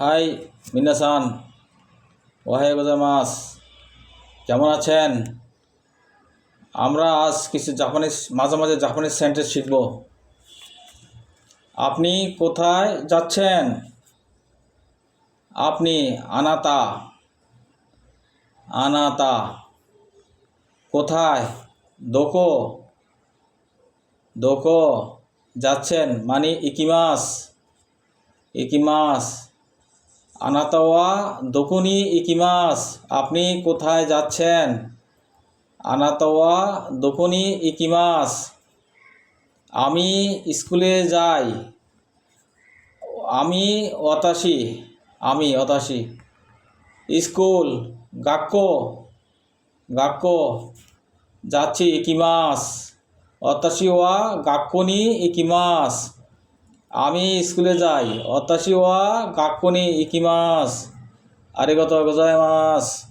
High মিনাসান, ওহাই গোজাইমাস। কেমন আছেন? আমরা আজ কিছু জাপানিজ মাঝে মাঝে জাপানিজ সেন্টেন্স শিখব। আপনি কোথায় যাচ্ছেন? আপনি আনাতা। আনাতা কোথায়? দোকো। দোকো যাচ্ছেন মানে ইকিমাস। ইকিমাস। আনাতা ওয়া দোকো নি ইকিমাস। আপনি কোথায় যাচ্ছেন? আনাতা ওয়া দোকো নি ইকিমাস। আমি স্কুলে যাই। আমি ওতাশি। আমি ওতাশি। স্কুল গাক্কো। গাক্কো যাচ্ছি ইকিমাস। ওতাশি ওয়া গাক্কো নি ইকিমাস। আমি স্কুলে যাই। ওতাশি ওয়া গাক্কো নি ইকিমাস। আরিগাতো গোজাইমাস।